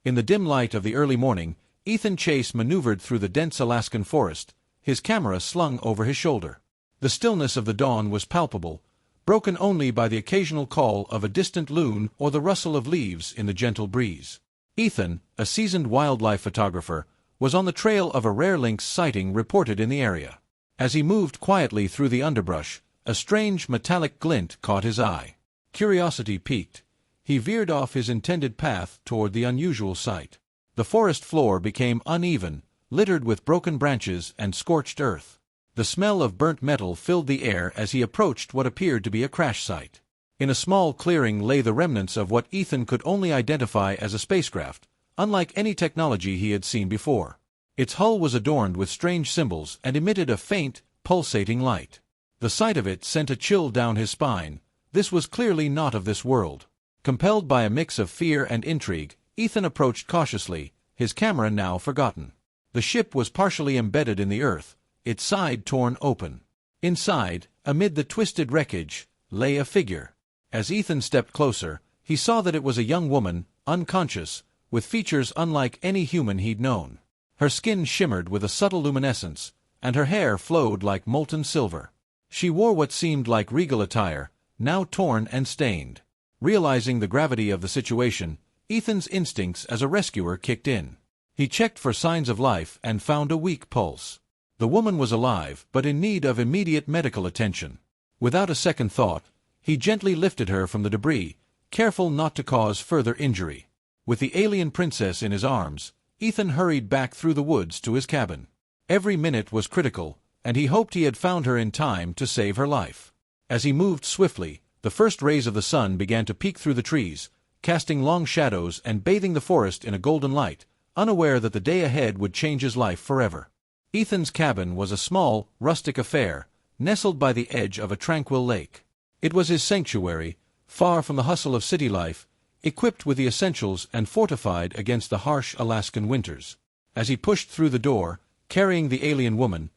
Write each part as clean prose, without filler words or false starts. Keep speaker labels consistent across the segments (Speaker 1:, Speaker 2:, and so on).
Speaker 1: In the dim light of the early morning, Ethan Chase maneuvered through the dense Alaskan forest, his camera slung over his shoulder. The stillness of the dawn was palpable, broken only by the occasional call of a distant loon or the rustle of leaves in the gentle breeze. Ethan, a seasoned wildlife photographer, was on the trail of a rare lynx sighting reported in the area. As he moved quietly through the underbrush, a strange metallic glint caught his eye. Curiosity piqued. He veered off his intended path toward the unusual sight. The forest floor became uneven, littered with broken branches and scorched earth. The smell of burnt metal filled the air as he approached what appeared to be a crash site. In a small clearing lay the remnants of what Ethan could only identify as a spacecraft, unlike any technology he had seen before. Its hull was adorned with strange symbols and emitted a faint, pulsating light. The sight of it sent a chill down his spine. This was clearly not of this world. Compelled by a mix of fear and intrigue, Ethan approached cautiously, his camera now forgotten. The ship was partially embedded in the earth, its side torn open. Inside, amid the twisted wreckage, lay a figure. As Ethan stepped closer, he saw that it was a young woman, unconscious, with features unlike any human he'd known. Her skin shimmered with a subtle luminescence, and her hair flowed like molten silver. She wore what seemed like regal attire, now torn and stained. Realizing the gravity of the situation, Ethan's instincts as a rescuer kicked in. He checked for signs of life and found a weak pulse. The woman was alive, but in need of immediate medical attention. Without a second thought, he gently lifted her from the debris, careful not to cause further injury. With the alien princess in his arms, Ethan hurried back through the woods to his cabin. Every minute was critical, and he hoped he had found her in time to save her life. As he moved swiftly, the first rays of the sun began to peek through the trees, casting long shadows and bathing the forest in a golden light, unaware that the day ahead would change his life forever. Ethan's cabin was a small, rustic affair, nestled by the edge of a tranquil lake. It was his sanctuary, far from the hustle of city life, equipped with the essentials and fortified against the harsh Alaskan winters. As he pushed through the door, carrying the alien woman,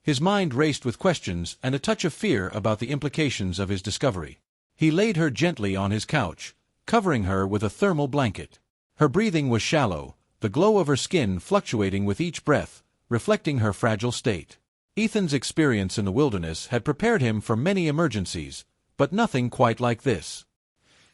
Speaker 1: his mind raced with questions and a touch of fear about the implications of his discovery. He laid her gently on his couch, covering her with a thermal blanket. Her breathing was shallow, the glow of her skin fluctuating with each breath, reflecting her fragile state. Ethan's experience in the wilderness had prepared him for many emergencies, but nothing quite like this.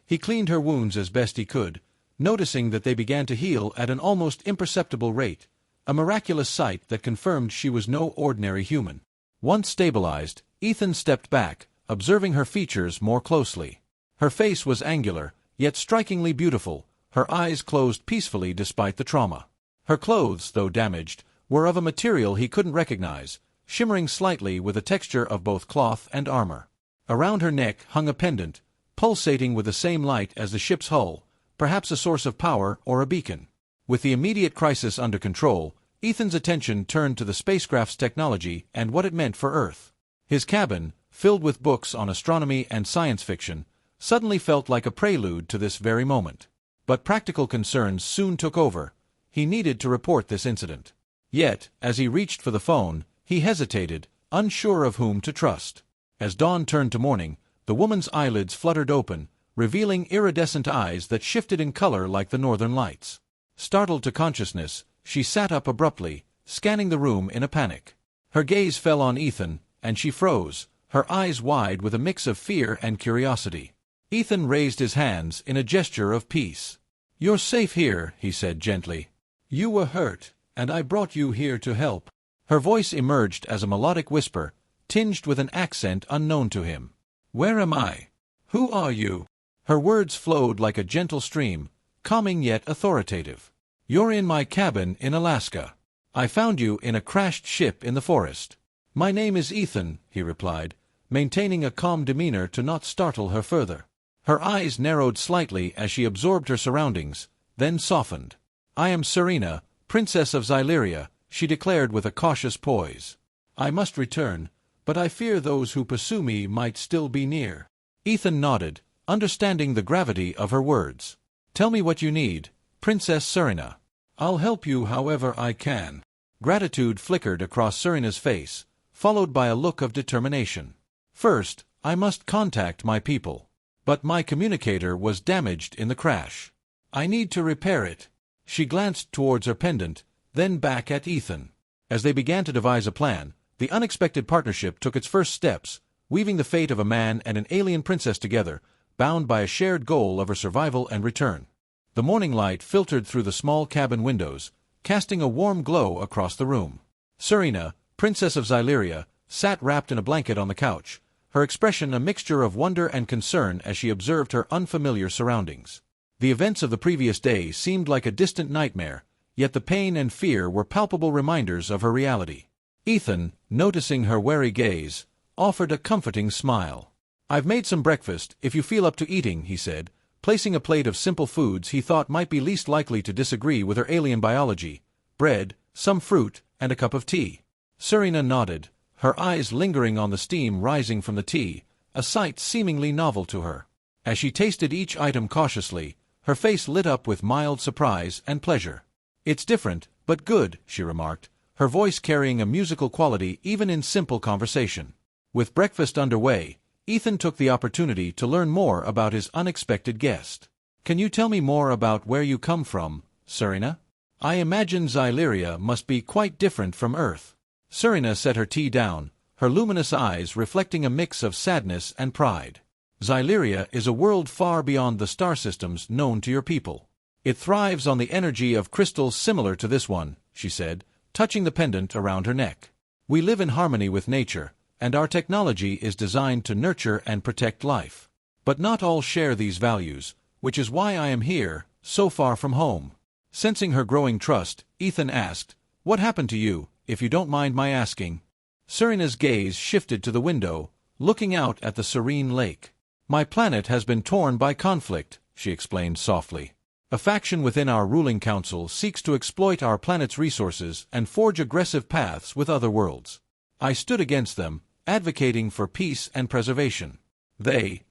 Speaker 1: He cleaned her wounds as best he could, noticing that they began to heal at an almost imperceptible rate, a miraculous sight that confirmed she was no ordinary human. Once stabilized, Ethan stepped back, observing her features more closely. Her face was angular, yet strikingly beautiful, her eyes closed peacefully despite the trauma. Her clothes, though damaged, were of a material he couldn't recognize, shimmering slightly with a texture of both cloth and armor. Around her neck hung a pendant, pulsating with the same light as the ship's hull, perhaps a source of power or a beacon. With the immediate crisis under control, Ethan's attention turned to the spacecraft's technology and what it meant for Earth. His cabin, filled with books on astronomy and science fiction, suddenly felt like a prelude to this very moment. But practical concerns soon took over. He needed to report this incident. Yet, as he reached for the phone, he hesitated, unsure of whom to trust. As dawn turned to morning, the woman's eyelids fluttered open, revealing iridescent eyes that shifted in color like the northern lights. Startled to consciousness, she sat up abruptly, scanning the room in a panic. Her gaze fell on Ethan, and she froze, her eyes wide with a mix of fear and curiosity. Ethan raised his hands in a gesture of peace. "You're safe here," he said gently. "You were hurt, and I brought you here to help." Her voice emerged as a melodic whisper, tinged with an accent unknown to him. "Where am I? Who are you?" Her words flowed like a gentle stream, calming yet authoritative. "You're in my cabin in Alaska. I found you in a crashed ship in the forest." "My name is Ethan," he replied, maintaining a calm demeanor to not startle her further. Her eyes narrowed slightly as she absorbed her surroundings, then softened. "I am Serena, Princess of Xyleria," she declared with a cautious poise. "I must return, but I fear those who pursue me might still be near." Ethan nodded, understanding the gravity of her words. "Tell me what you need, Princess Serena. I'll help you however I can." Gratitude flickered across Serena's face, followed by a look of determination. "First, I must contact my people. But my communicator was damaged in the crash. I need to repair it." She glanced towards her pendant, then back at Ethan. As they began to devise a plan, the unexpected partnership took its first steps, weaving the fate of a man and an alien princess together, bound by a shared goal of her survival and return. The morning light filtered through the small cabin windows, casting a warm glow across the room. Serena, Princess of Xyleria, sat wrapped in a blanket on the couch, her expression a mixture of wonder and concern as she observed her unfamiliar surroundings. The events of the previous day seemed like a distant nightmare, yet the pain and fear were palpable reminders of her reality. Ethan, noticing her wary gaze, offered a comforting smile. "I've made some breakfast, if you feel up to eating," he said, placing a plate of simple foods he thought might be least likely to disagree with her alien biology: bread, some fruit, and a cup of tea. Serena nodded, her eyes lingering on the steam rising from the tea, a sight seemingly novel to her. As she tasted each item cautiously, her face lit up with mild surprise and pleasure. "It's different, but good," she remarked, her voice carrying a musical quality even in simple conversation. With breakfast underway, Ethan took the opportunity to learn more about his unexpected guest. "Can you tell me more about where you come from, Serena? I imagine Xyleria must be quite different from Earth." Serena set her tea down, her luminous eyes reflecting a mix of sadness and pride. "Xyleria is a world far beyond the star systems known to your people. It thrives on the energy of crystals similar to this one," she said, touching the pendant around her neck. "We live in harmony with nature, and our technology is designed to nurture and protect life. But not all share these values, which is why I am here, so far from home." Sensing her growing trust, Ethan asked, "What happened to you, if you don't mind my asking?" Serena's gaze shifted to the window, looking out at the serene lake. "My planet has been torn by conflict," she explained softly. "A faction within our ruling council seeks to exploit our planet's resources and forge aggressive paths with other worlds. I stood against them, advocating for peace and preservation. They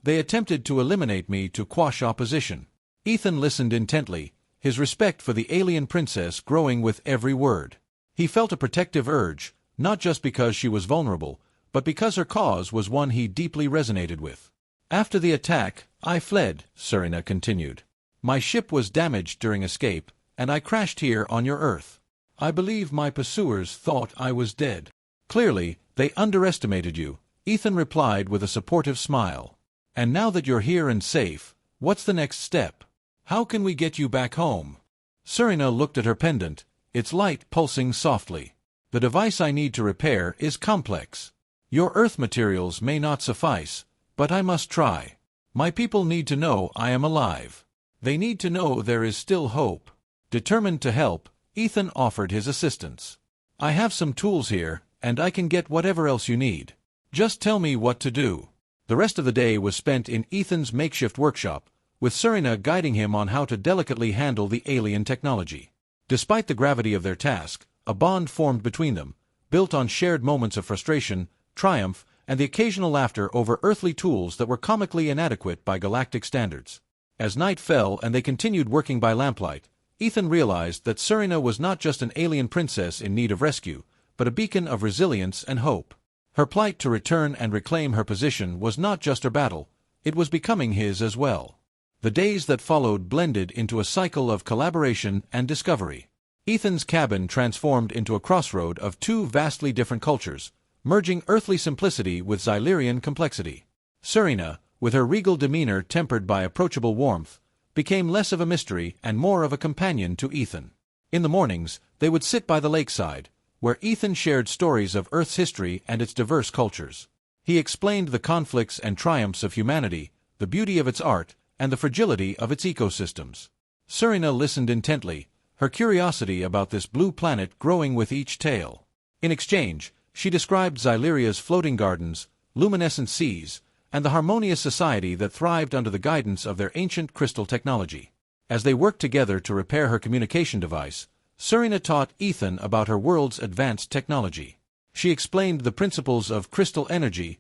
Speaker 1: attempted to eliminate me to quash opposition." Ethan listened intently, his respect for the alien princess growing with every word. He felt a protective urge, not just because she was vulnerable, but because her cause was one he deeply resonated with. "After the attack, I fled," Serena continued. "My ship was damaged during escape, and I crashed here on your Earth. I believe my pursuers thought I was dead." "Clearly, they underestimated you," Ethan replied with a supportive smile. "And now that you're here and safe, what's the next step? How can we get you back home?" Serena looked at her pendant, its light pulsing softly. "The device I need to repair is complex. Your Earth materials may not suffice, but I must try. My people need to know I am alive. They need to know there is still hope." Determined to help, Ethan offered his assistance. "I have some tools here, and I can get whatever else you need. Just tell me what to do." The rest of the day was spent in Ethan's makeshift workshop, with Serena guiding him on how to delicately handle the alien technology. Despite the gravity of their task, a bond formed between them, built on shared moments of frustration, triumph, and the occasional laughter over earthly tools that were comically inadequate by galactic standards. As night fell and they continued working by lamplight, Ethan realized that Serena was not just an alien princess in need of rescue, but a beacon of resilience and hope. Her plight to return and reclaim her position was not just her battle, it was becoming his as well. The days that followed blended into a cycle of collaboration and discovery. Ethan's cabin transformed into a crossroad of two vastly different cultures, merging earthly simplicity with Xylerian complexity. Serena, with her regal demeanor tempered by approachable warmth, became less of a mystery and more of a companion to Ethan. In the mornings, they would sit by the lakeside, where Ethan shared stories of Earth's history and its diverse cultures. He explained the conflicts and triumphs of humanity, the beauty of its art, and the fragility of its ecosystems. Serena listened intently, her curiosity about this blue planet growing with each tale. In exchange, she described Xyleria's floating gardens, luminescent seas, and the harmonious society that thrived under the guidance of their ancient crystal technology. As they worked together to repair her communication device, Serena taught Ethan about her world's advanced technology. She explained the principles of crystal energy,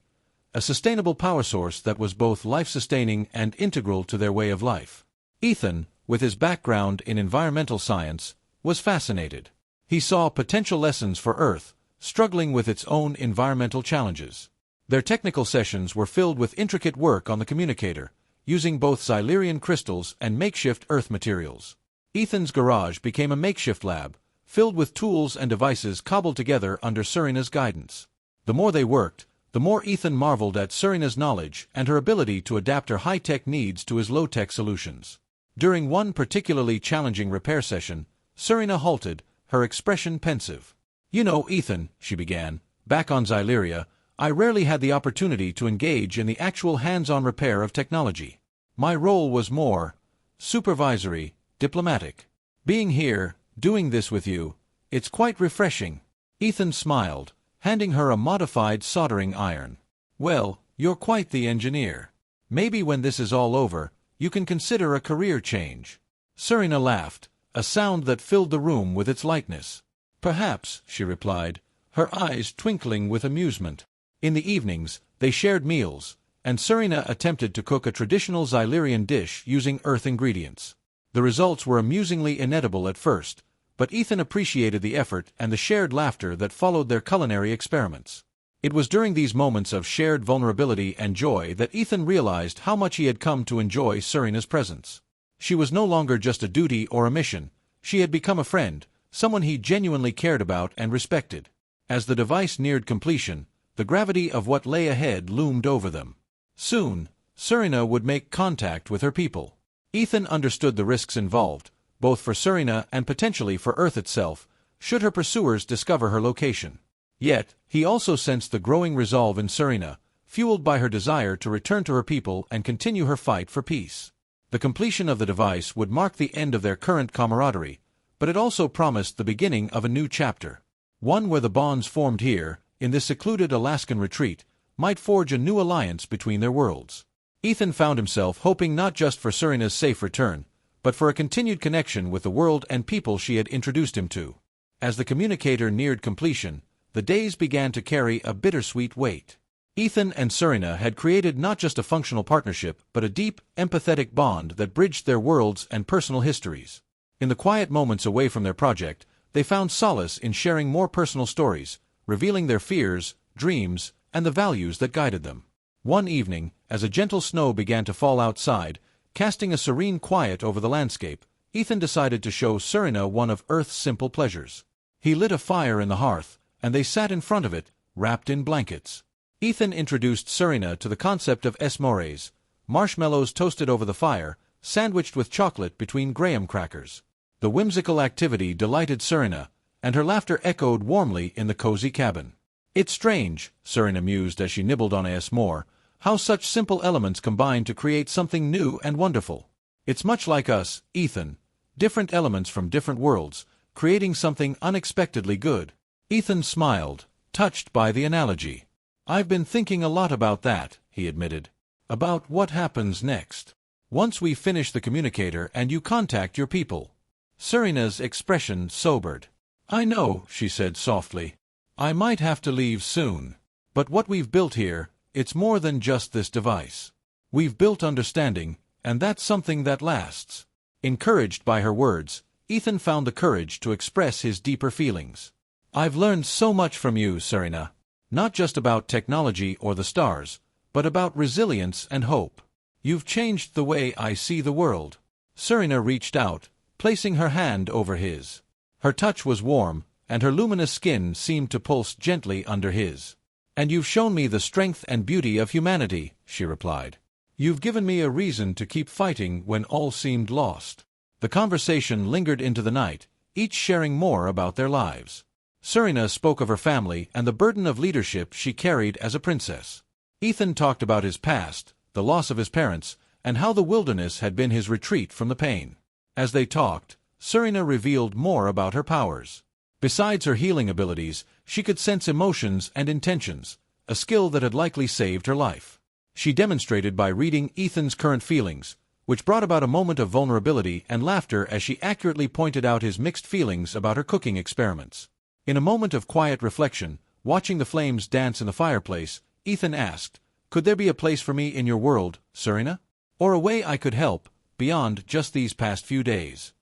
Speaker 1: a sustainable power source that was both life-sustaining and integral to their way of life. Ethan, with his background in environmental science, was fascinated. He saw potential lessons for Earth, struggling with its own environmental challenges. Their technical sessions were filled with intricate work on the communicator, using both Xylerian crystals and makeshift Earth materials. Ethan's garage became a makeshift lab, filled with tools and devices cobbled together under Serena's guidance. The more they worked, the more Ethan marveled at Serena's knowledge and her ability to adapt her high-tech needs to his low-tech solutions. During one particularly challenging repair session, Serena halted, her expression pensive. "You know, Ethan," she began, "back on Xyleria, I rarely had the opportunity to engage in the actual hands-on repair of technology. My role was more supervisory, diplomatic. Being here, doing this with you, it's quite refreshing." Ethan smiled, handing her a modified soldering iron. "Well, you're quite the engineer. Maybe when this is all over, you can consider a career change." Serena laughed, a sound that filled the room with its lightness. "Perhaps," she replied, her eyes twinkling with amusement. In the evenings, they shared meals, and Serena attempted to cook a traditional Xylerian dish using earth ingredients. The results were amusingly inedible at first, but Ethan appreciated the effort and the shared laughter that followed their culinary experiments. It was during these moments of shared vulnerability and joy that Ethan realized how much he had come to enjoy Serena's presence. She was no longer just a duty or a mission. She had become a friend, someone he genuinely cared about and respected. As the device neared completion, the gravity of what lay ahead loomed over them. Soon, Serena would make contact with her people. Ethan understood the risks involved, both for Serena and potentially for Earth itself, should her pursuers discover her location. Yet, he also sensed the growing resolve in Serena, fueled by her desire to return to her people and continue her fight for peace. The completion of the device would mark the end of their current camaraderie, but it also promised the beginning of a new chapter. One where the bonds formed here, in this secluded Alaskan retreat, might forge a new alliance between their worlds. Ethan found himself hoping not just for Serena's safe return, but for a continued connection with the world and people she had introduced him to. As the communicator neared completion, the days began to carry a bittersweet weight. Ethan and Serena had created not just a functional partnership, but a deep, empathetic bond that bridged their worlds and personal histories. In the quiet moments away from their project, they found solace in sharing more personal stories, revealing their fears, dreams, and the values that guided them. One evening, as a gentle snow began to fall outside, casting a serene quiet over the landscape, Ethan decided to show Serena one of Earth's simple pleasures. He lit a fire in the hearth, and they sat in front of it, wrapped in blankets. Ethan introduced Serena to the concept of s'mores, marshmallows toasted over the fire, sandwiched with chocolate between graham crackers. The whimsical activity delighted Serena, and her laughter echoed warmly in the cozy cabin. "It's strange," Serena mused as she nibbled on a s'more, "how such simple elements combine to create something new and wonderful. It's much like us, Ethan, different elements from different worlds, creating something unexpectedly good." Ethan smiled, touched by the analogy. "I've been thinking a lot about that," he admitted. "About what happens next. Once we finish the communicator and you contact your people." Serena's expression sobered. "I know," she said softly. "I might have to leave soon. But what we've built here, it's more than just this device. We've built understanding, and that's something that lasts." Encouraged by her words, Ethan found the courage to express his deeper feelings. "I've learned so much from you, Serena. Not just about technology or the stars, but about resilience and hope. You've changed the way I see the world." Serena reached out, placing her hand over his. Her touch was warm, and her luminous skin seemed to pulse gently under his. "And you've shown me the strength and beauty of humanity," she replied. "You've given me a reason to keep fighting when all seemed lost." The conversation lingered into the night, each sharing more about their lives. Serena spoke of her family and the burden of leadership she carried as a princess. Ethan talked about his past, the loss of his parents, and how the wilderness had been his retreat from the pain. As they talked, Serena revealed more about her powers. Besides her healing abilities, she could sense emotions and intentions, a skill that had likely saved her life. She demonstrated by reading Ethan's current feelings, which brought about a moment of vulnerability and laughter as she accurately pointed out his mixed feelings about her cooking experiments. In a moment of quiet reflection, watching the flames dance in the fireplace, Ethan asked, "Could there be a place for me in your world, Serena? Or a way I could help, beyond just these past few days?"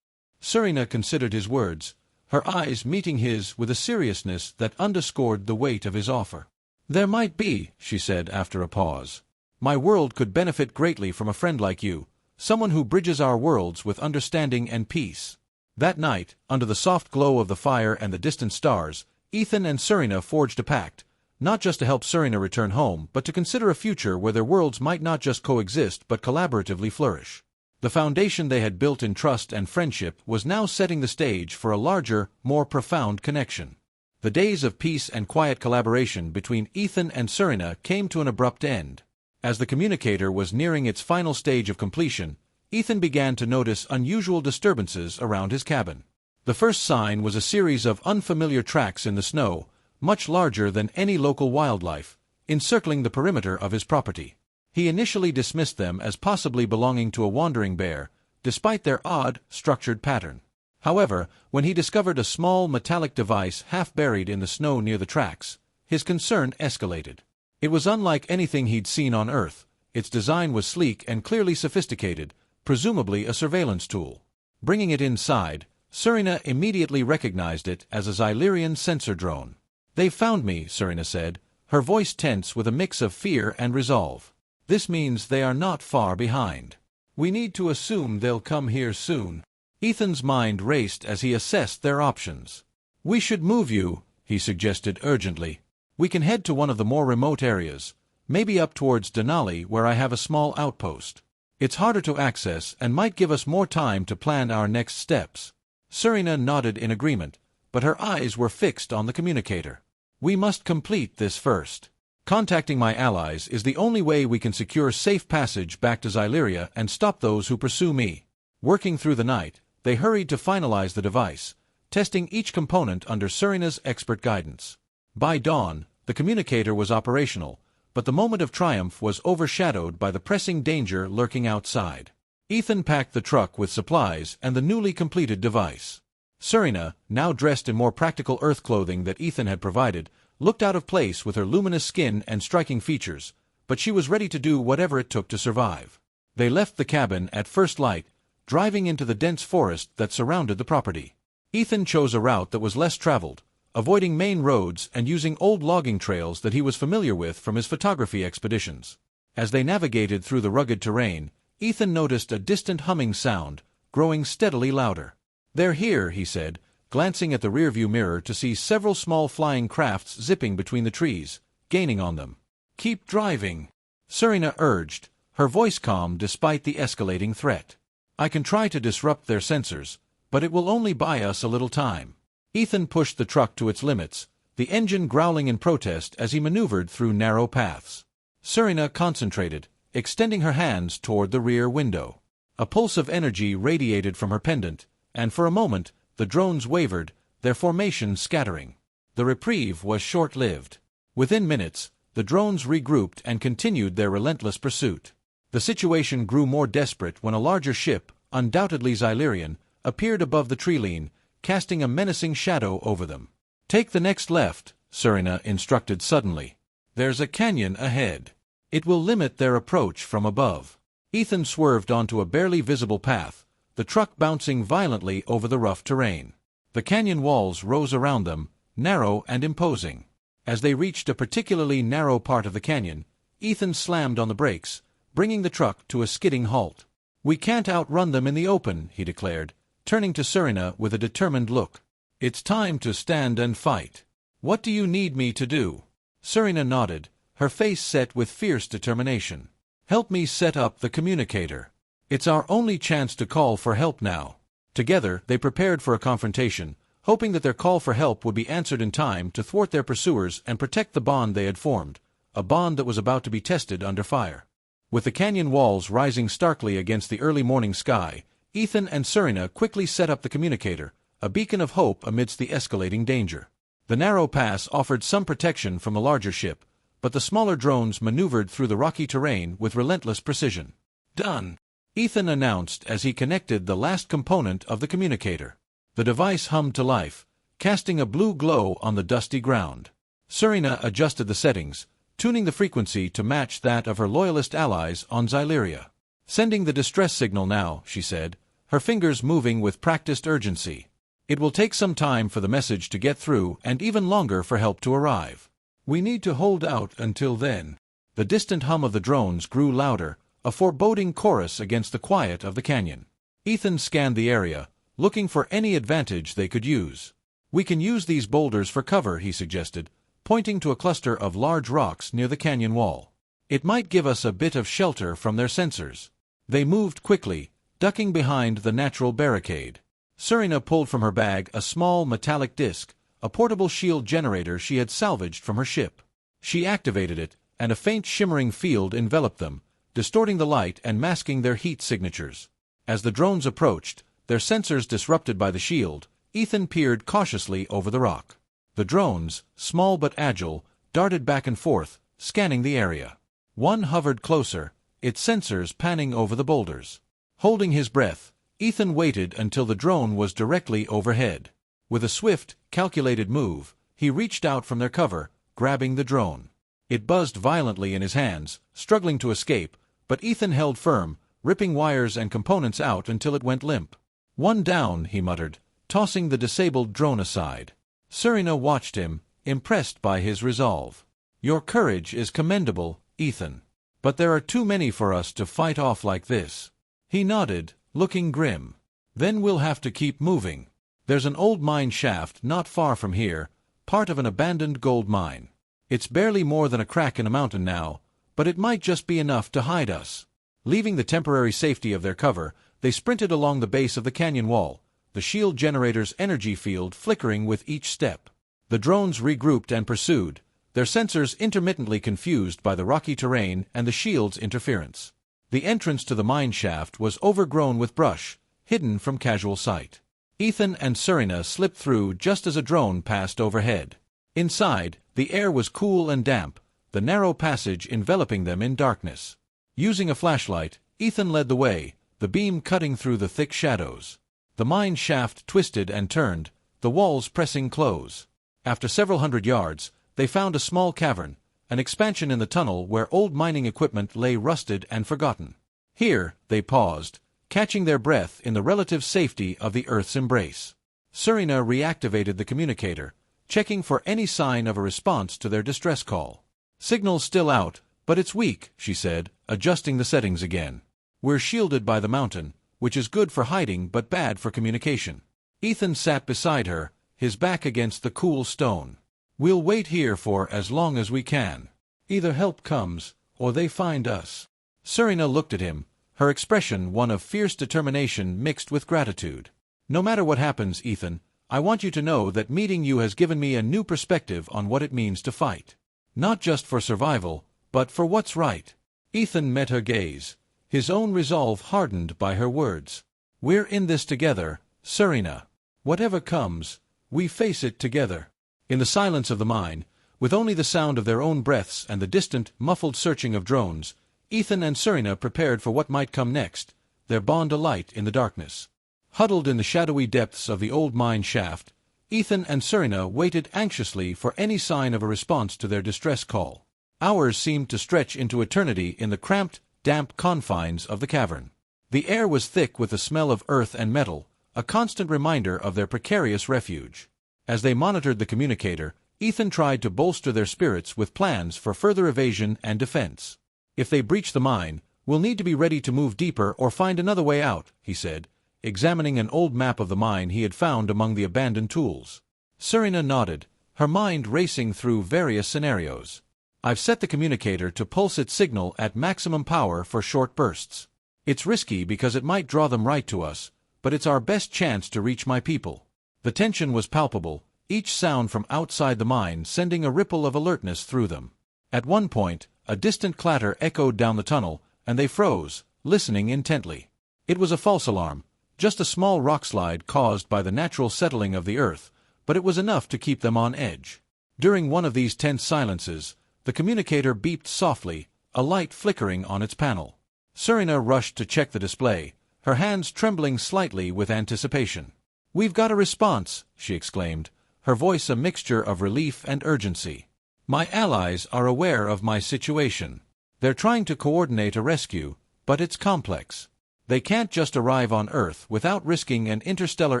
Speaker 1: Serena considered his words, her eyes meeting his with a seriousness that underscored the weight of his offer. "There might be," she said after a pause. "My world could benefit greatly from a friend like you, someone who bridges our worlds with understanding and peace." That night, under the soft glow of the fire and the distant stars, Ethan and Serena forged a pact, not just to help Serena return home, but to consider a future where their worlds might not just coexist but collaboratively flourish. The foundation they had built in trust and friendship was now setting the stage for a larger, more profound connection. The days of peace and quiet collaboration between Ethan and Serena came to an abrupt end. As the communicator was nearing its final stage of completion, Ethan began to notice unusual disturbances around his cabin. The first sign was a series of unfamiliar tracks in the snow, much larger than any local wildlife, encircling the perimeter of his property. He initially dismissed them as possibly belonging to a wandering bear, despite their odd, structured pattern. However, when he discovered a small metallic device half buried in the snow near the tracks, his concern escalated. It was unlike anything he'd seen on Earth. Its design was sleek and clearly sophisticated, presumably a surveillance tool. Bringing it inside, Serena immediately recognized it as a Xylerian sensor drone. "They've found me," Serena said, her voice tense with a mix of fear and resolve. "This means they are not far behind. We need to assume they'll come here soon." Ethan's mind raced as he assessed their options. "We should move you," he suggested urgently. "We can head to one of the more remote areas, maybe up towards Denali where I have a small outpost. It's harder to access and might give us more time to plan our next steps." Serena nodded in agreement, but her eyes were fixed on the communicator. "We must complete this first. Contacting my allies is the only way we can secure safe passage back to Xyleria and stop those who pursue me." Working through the night, they hurried to finalize the device, testing each component under Serena's expert guidance. By dawn, the communicator was operational, but the moment of triumph was overshadowed by the pressing danger lurking outside. Ethan packed the truck with supplies and the newly completed device. Serena, now dressed in more practical Earth clothing that Ethan had provided, looked out of place with her luminous skin and striking features, but she was ready to do whatever it took to survive. They left the cabin at first light, driving into the dense forest that surrounded the property. Ethan chose a route that was less traveled, avoiding main roads and using old logging trails that he was familiar with from his photography expeditions. As they navigated through the rugged terrain, Ethan noticed a distant humming sound, growing steadily louder. "They're here," he said, glancing at the rearview mirror to see several small flying crafts zipping between the trees, gaining on them. "Keep driving," Serena urged, her voice calm despite the escalating threat. "I can try to disrupt their sensors, but it will only buy us a little time." Ethan pushed the truck to its limits, the engine growling in protest as he maneuvered through narrow paths. Serena concentrated, extending her hands toward the rear window. A pulse of energy radiated from her pendant, and for a moment, the drones wavered, their formation scattering. The reprieve was short-lived. Within minutes, the drones regrouped and continued their relentless pursuit. The situation grew more desperate when a larger ship, undoubtedly Xylerian, appeared above the tree-line, casting a menacing shadow over them. "Take the next left," Serena instructed suddenly. "There's a canyon ahead. It will limit their approach from above." Ethan swerved onto a barely visible path, the truck bouncing violently over the rough terrain. The canyon walls rose around them, narrow and imposing. As they reached a particularly narrow part of the canyon, Ethan slammed on the brakes, bringing the truck to a skidding halt. "We can't outrun them in the open," he declared, turning to Serena with a determined look. "It's time to stand and fight. What do you need me to do?" Serena nodded, her face set with fierce determination. "Help me set up the communicator. It's our only chance to call for help now." Together, they prepared for a confrontation, hoping that their call for help would be answered in time to thwart their pursuers and protect the bond they had formed, a bond that was about to be tested under fire. With the canyon walls rising starkly against the early morning sky, Ethan and Serena quickly set up the communicator, a beacon of hope amidst the escalating danger. The narrow pass offered some protection from the larger ship, but the smaller drones maneuvered through the rocky terrain with relentless precision. "Done," Ethan announced as he connected the last component of the communicator. The device hummed to life, casting a blue glow on the dusty ground. Serena adjusted the settings, tuning the frequency to match that of her loyalist allies on Xyleria. "Sending the distress signal now," she said, her fingers moving with practiced urgency. "It will take some time for the message to get through and even longer for help to arrive. We need to hold out until then." The distant hum of the drones grew louder, a foreboding chorus against the quiet of the canyon. Ethan scanned the area, looking for any advantage they could use. "We can use these boulders for cover," he suggested, pointing to a cluster of large rocks near the canyon wall. "It might give us a bit of shelter from their sensors." They moved quickly, ducking behind the natural barricade. Serena pulled from her bag a small metallic disc, a portable shield generator she had salvaged from her ship. She activated it, and a faint shimmering field enveloped them, distorting the light and masking their heat signatures. As the drones approached, their sensors disrupted by the shield, Ethan peered cautiously over the rock. The drones, small but agile, darted back and forth, scanning the area. One hovered closer, its sensors panning over the boulders. Holding his breath, Ethan waited until the drone was directly overhead. With a swift, calculated move, he reached out from their cover, grabbing the drone. It buzzed violently in his hands, struggling to escape, but Ethan held firm, ripping wires and components out until it went limp. "One down," he muttered, tossing the disabled drone aside. Serena watched him, impressed by his resolve. "Your courage is commendable, Ethan. But there are too many for us to fight off like this." He nodded, looking grim. "Then we'll have to keep moving. There's an old mine shaft not far from here, part of an abandoned gold mine. It's barely more than a crack in a mountain now, but it might just be enough to hide us." Leaving the temporary safety of their cover, they sprinted along the base of the canyon wall, the shield generator's energy field flickering with each step. The drones regrouped and pursued, their sensors intermittently confused by the rocky terrain and the shield's interference. The entrance to the mine shaft was overgrown with brush, hidden from casual sight. Ethan and Serena slipped through just as a drone passed overhead. Inside, the air was cool and damp, the narrow passage enveloping them in darkness. Using a flashlight, Ethan led the way, the beam cutting through the thick shadows. The mine shaft twisted and turned, the walls pressing close. After several hundred yards, they found a small cavern, an expansion in the tunnel where old mining equipment lay rusted and forgotten. Here, they paused, catching their breath in the relative safety of the Earth's embrace. Serena reactivated the communicator, checking for any sign of a response to their distress call. "Signal's still out, but it's weak," she said, adjusting the settings again. "We're shielded by the mountain, which is good for hiding but bad for communication." Ethan sat beside her, his back against the cool stone. "We'll wait here for as long as we can. Either help comes, or they find us." Serena looked at him, her expression one of fierce determination mixed with gratitude. "No matter what happens, Ethan, I want you to know that meeting you has given me a new perspective on what it means to fight. Not just for survival, but for what's right." Ethan met her gaze, his own resolve hardened by her words. "We're in this together, Serena. Whatever comes, we face it together." In the silence of the mine, with only the sound of their own breaths and the distant, muffled searching of drones, Ethan and Serena prepared for what might come next, their bond alight in the darkness. Huddled in the shadowy depths of the old mine shaft, Ethan and Serena waited anxiously for any sign of a response to their distress call. Hours seemed to stretch into eternity in the cramped, damp confines of the cavern. The air was thick with the smell of earth and metal, a constant reminder of their precarious refuge. As they monitored the communicator, Ethan tried to bolster their spirits with plans for further evasion and defense. "If they breach the mine, we'll need to be ready to move deeper or find another way out," he said, examining an old map of the mine he had found among the abandoned tools. Serena nodded, her mind racing through various scenarios. "I've set the communicator to pulse its signal at maximum power for short bursts. It's risky because it might draw them right to us, but it's our best chance to reach my people." The tension was palpable, each sound from outside the mine sending a ripple of alertness through them. At one point, a distant clatter echoed down the tunnel, and they froze, listening intently. It was a false alarm, just a small rockslide caused by the natural settling of the earth, but it was enough to keep them on edge. During one of these tense silences, the communicator beeped softly, a light flickering on its panel. Serena rushed to check the display, her hands trembling slightly with anticipation. "We've got a response," she exclaimed, her voice a mixture of relief and urgency. "My allies are aware of my situation. They're trying to coordinate a rescue, but it's complex. They can't just arrive on Earth without risking an interstellar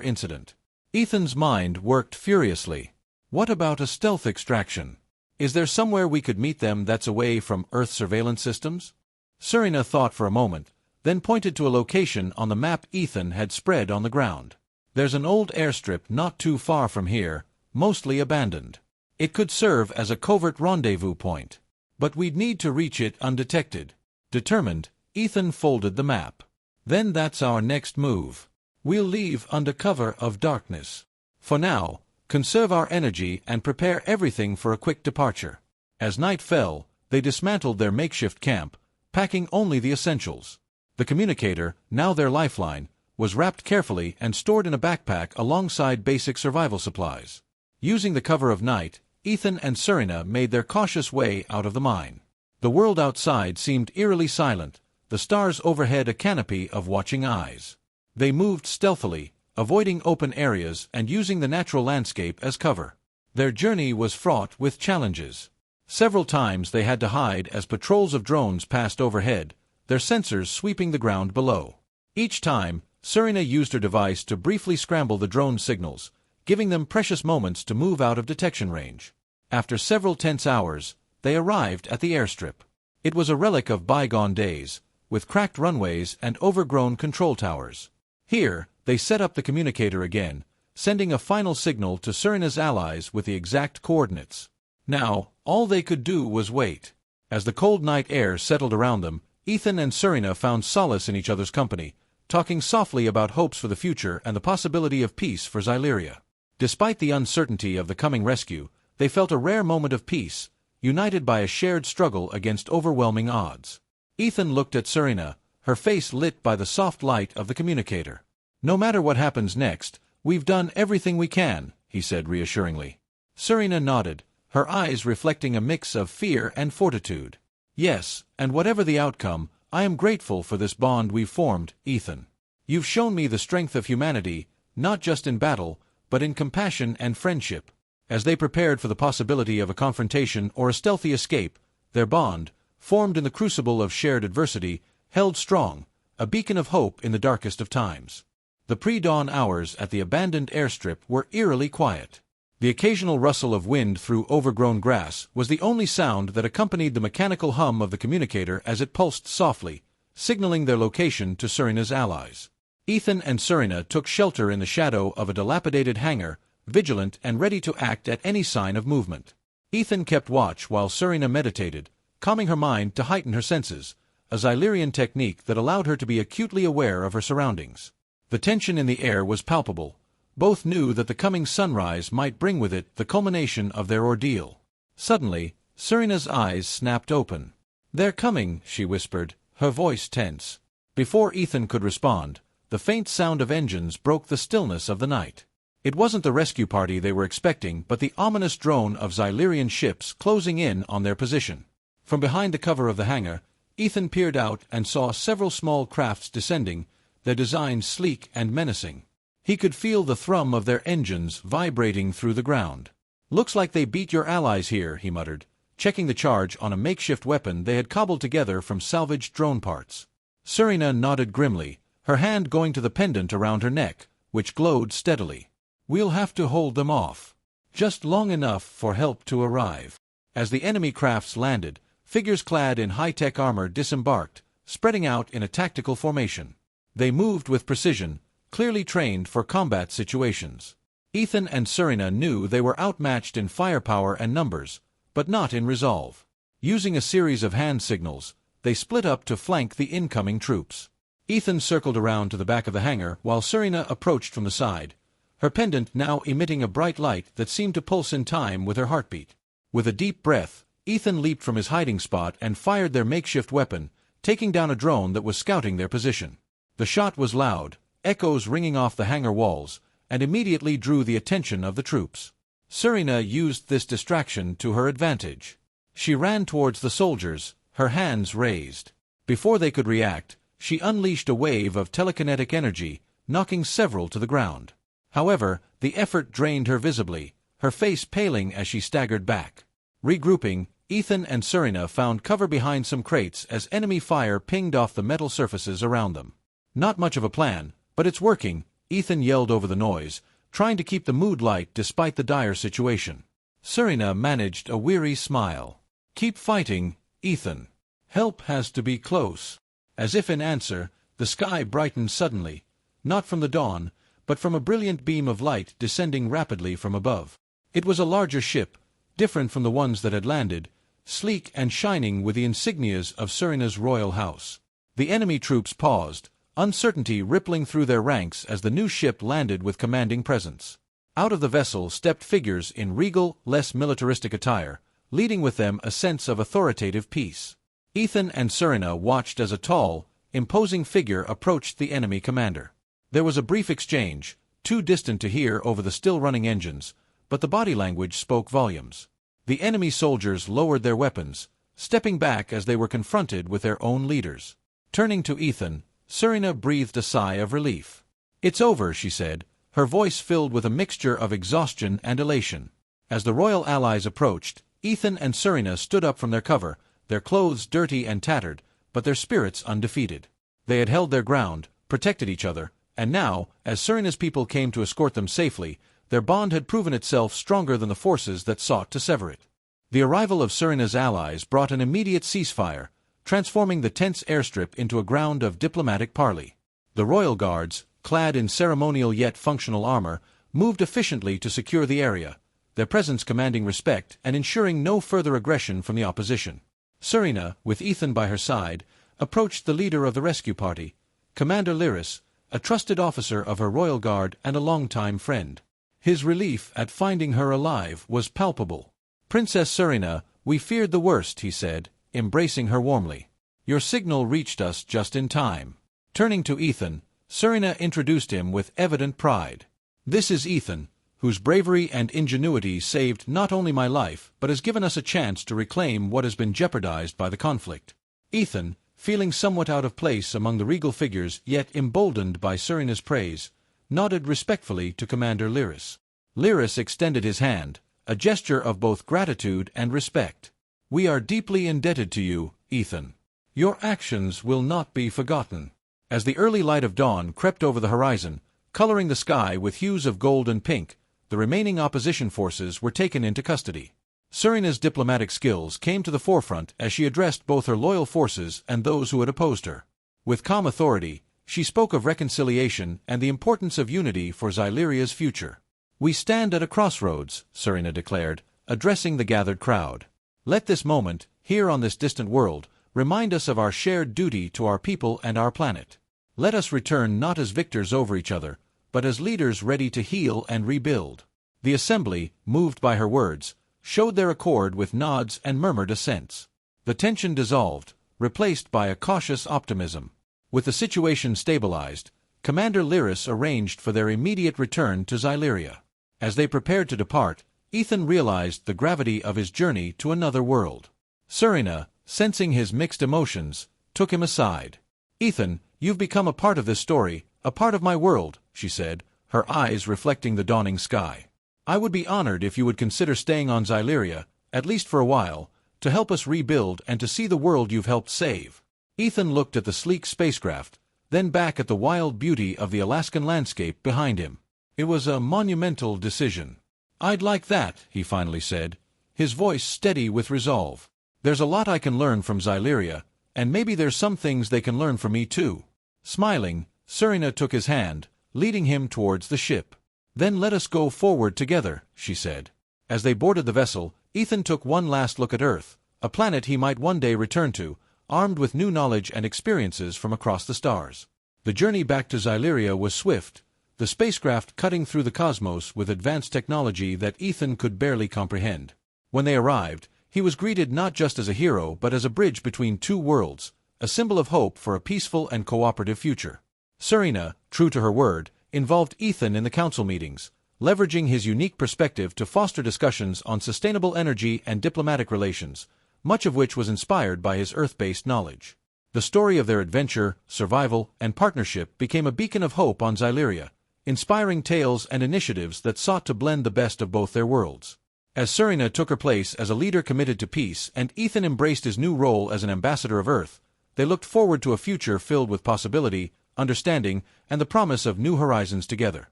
Speaker 1: incident." Ethan's mind worked furiously. What about a stealth extraction? Is there somewhere we could meet them that's away from Earth surveillance systems? Serena thought for a moment, then pointed to a location on the map Ethan had spread on the ground. There's an old airstrip not too far from here, mostly abandoned. It could serve as a covert rendezvous point. But we'd need to reach it undetected. Determined, Ethan folded the map. Then that's our next move. We'll leave under cover of darkness. For now, conserve our energy and prepare everything for a quick departure. As night fell, they dismantled their makeshift camp, packing only the essentials. The communicator, now their lifeline, was wrapped carefully and stored in a backpack alongside basic survival supplies. Using the cover of night, Ethan and Serena made their cautious way out of the mine. The world outside seemed eerily silent, the stars overhead a canopy of watching eyes. They moved stealthily, avoiding open areas and using the natural landscape as cover. Their journey was fraught with challenges. Several times they had to hide as patrols of drones passed overhead, their sensors sweeping the ground below. Each time, Serena used her device to briefly scramble the drone signals, giving them precious moments to move out of detection range. After several tense hours, they arrived at the airstrip. It was a relic of bygone days, with cracked runways and overgrown control towers. Here, they set up the communicator again, sending a final signal to Serena's allies with the exact coordinates. Now, all they could do was wait. As the cold night air settled around them, Ethan and Serena found solace in each other's company, talking softly about hopes for the future and the possibility of peace for Xyleria. Despite the uncertainty of the coming rescue, they felt a rare moment of peace, united by a shared struggle against overwhelming odds. Ethan looked at Serena, her face lit by the soft light of the communicator. "No matter what happens next, we've done everything we can," he said reassuringly. Serena nodded, her eyes reflecting a mix of fear and fortitude. "Yes, and whatever the outcome, I am grateful for this bond we've formed, Ethan. You've shown me the strength of humanity, not just in battle, but in compassion and friendship." As they prepared for the possibility of a confrontation or a stealthy escape, their bond, formed in the crucible of shared adversity, held strong, a beacon of hope in the darkest of times. The pre-dawn hours at the abandoned airstrip were eerily quiet. The occasional rustle of wind through overgrown grass was the only sound that accompanied the mechanical hum of the communicator as it pulsed softly, signaling their location to Serena's allies. Ethan and Serena took shelter in the shadow of a dilapidated hangar, vigilant and ready to act at any sign of movement. Ethan kept watch while Serena meditated, calming her mind to heighten her senses, a Xylerian technique that allowed her to be acutely aware of her surroundings. The tension in the air was palpable. Both knew that the coming sunrise might bring with it the culmination of their ordeal. Suddenly, Serena's eyes snapped open. "They're coming," she whispered, her voice tense. Before Ethan could respond, the faint sound of engines broke the stillness of the night. It wasn't the rescue party they were expecting, but the ominous drone of Xylerian ships closing in on their position. From behind the cover of the hangar, Ethan peered out and saw several small crafts descending, their designs sleek and menacing. He could feel the thrum of their engines vibrating through the ground. "Looks like they beat your allies here," he muttered, checking the charge on a makeshift weapon they had cobbled together from salvaged drone parts. Serena nodded grimly, her hand going to the pendant around her neck, which glowed steadily. "We'll have to hold them off. Just long enough for help to arrive." As the enemy crafts landed, figures clad in high-tech armor disembarked, spreading out in a tactical formation. They moved with precision, clearly trained for combat situations. Ethan and Serena knew they were outmatched in firepower and numbers, but not in resolve. Using a series of hand signals, they split up to flank the incoming troops. Ethan circled around to the back of the hangar while Serena approached from the side, her pendant now emitting a bright light that seemed to pulse in time with her heartbeat. With a deep breath, Ethan leaped from his hiding spot and fired their makeshift weapon, taking down a drone that was scouting their position. The shot was loud, echoes ringing off the hangar walls, and immediately drew the attention of the troops. Serena used this distraction to her advantage. She ran towards the soldiers, her hands raised. Before they could react, she unleashed a wave of telekinetic energy, knocking several to the ground. However, the effort drained her visibly, her face paling as she staggered back. Regrouping, Ethan and Serena found cover behind some crates as enemy fire pinged off the metal surfaces around them. "Not much of a plan, but it's working," Ethan yelled over the noise, trying to keep the mood light despite the dire situation. Serena managed a weary smile. "Keep fighting, Ethan. Help has to be close." As if in answer, the sky brightened suddenly, not from the dawn, but from a brilliant beam of light descending rapidly from above. It was a larger ship, different from the ones that had landed, sleek and shining with the insignias of Serina's royal house. The enemy troops paused, uncertainty rippling through their ranks as the new ship landed with commanding presence. Out of the vessel stepped figures in regal, less militaristic attire, leading with them a sense of authoritative peace. Ethan and Serina watched as a tall, imposing figure approached the enemy commander. There was a brief exchange, too distant to hear over the still-running engines, but the body language spoke volumes. The enemy soldiers lowered their weapons, stepping back as they were confronted with their own leaders. Turning to Ethan, Serina breathed a sigh of relief. "It's over," she said, her voice filled with a mixture of exhaustion and elation. As the royal allies approached, Ethan and Serina stood up from their cover, their clothes dirty and tattered, but their spirits undefeated. They had held their ground, protected each other, and now, as Serina's people came to escort them safely, their bond had proven itself stronger than the forces that sought to sever it. The arrival of Serina's allies brought an immediate ceasefire, transforming the tense airstrip into a ground of diplomatic parley. The royal guards, clad in ceremonial yet functional armor, moved efficiently to secure the area, their presence commanding respect and ensuring no further aggression from the opposition. Serina, with Ethan by her side, approached the leader of the rescue party, Commander Lyris, a trusted officer of her royal guard and a longtime friend. His relief at finding her alive was palpable. "Princess Serina, we feared the worst," he said, embracing her warmly. "Your signal reached us just in time." Turning to Ethan, Serina introduced him with evident pride. "This is Ethan, whose bravery and ingenuity saved not only my life but has given us a chance to reclaim what has been jeopardized by the conflict." Ethan, feeling somewhat out of place among the regal figures yet emboldened by Serina's praise, nodded respectfully to Commander Lyris. Lyris extended his hand, a gesture of both gratitude and respect. "We are deeply indebted to you, Ethan. Your actions will not be forgotten." As the early light of dawn crept over the horizon, coloring the sky with hues of gold and pink, the remaining opposition forces were taken into custody. Serina's diplomatic skills came to the forefront as she addressed both her loyal forces and those who had opposed her. With calm authority, she spoke of reconciliation and the importance of unity for Xyleria's future. "We stand at a crossroads," Serina declared, addressing the gathered crowd. "Let this moment, here on this distant world, remind us of our shared duty to our people and our planet. Let us return not as victors over each other, but as leaders ready to heal and rebuild." The assembly, moved by her words, showed their accord with nods and murmured assents. The tension dissolved, replaced by a cautious optimism. With the situation stabilized, Commander Lyris arranged for their immediate return to Xyleria. As they prepared to depart, Ethan realized the gravity of his journey to another world. Serina, sensing his mixed emotions, took him aside. "Ethan, you've become a part of this story, a part of my world," she said, her eyes reflecting the dawning sky. "I would be honored if you would consider staying on Xyleria, at least for a while, to help us rebuild and to see the world you've helped save." Ethan looked at the sleek spacecraft, then back at the wild beauty of the Alaskan landscape behind him. It was a monumental decision. "I'd like that," he finally said, his voice steady with resolve. "There's a lot I can learn from Xyleria, and maybe there's some things they can learn from me too." Smiling, Serina took his hand, leading him towards the ship. "Then let us go forward together," she said. As they boarded the vessel, Ethan took one last look at Earth, a planet he might one day return to, armed with new knowledge and experiences from across the stars. The journey back to Xyleria was swift, the spacecraft cutting through the cosmos with advanced technology that Ethan could barely comprehend. When they arrived, he was greeted not just as a hero but as a bridge between two worlds, a symbol of hope for a peaceful and cooperative future. Serina, true to her word, involved Ethan in the council meetings, leveraging his unique perspective to foster discussions on sustainable energy and diplomatic relations, much of which was inspired by his Earth-based knowledge. The story of their adventure, survival, and partnership became a beacon of hope on Xyleria, inspiring tales and initiatives that sought to blend the best of both their worlds. As Serina took her place as a leader committed to peace and Ethan embraced his new role as an ambassador of Earth, they looked forward to a future filled with possibility, understanding, and the promise of new horizons together.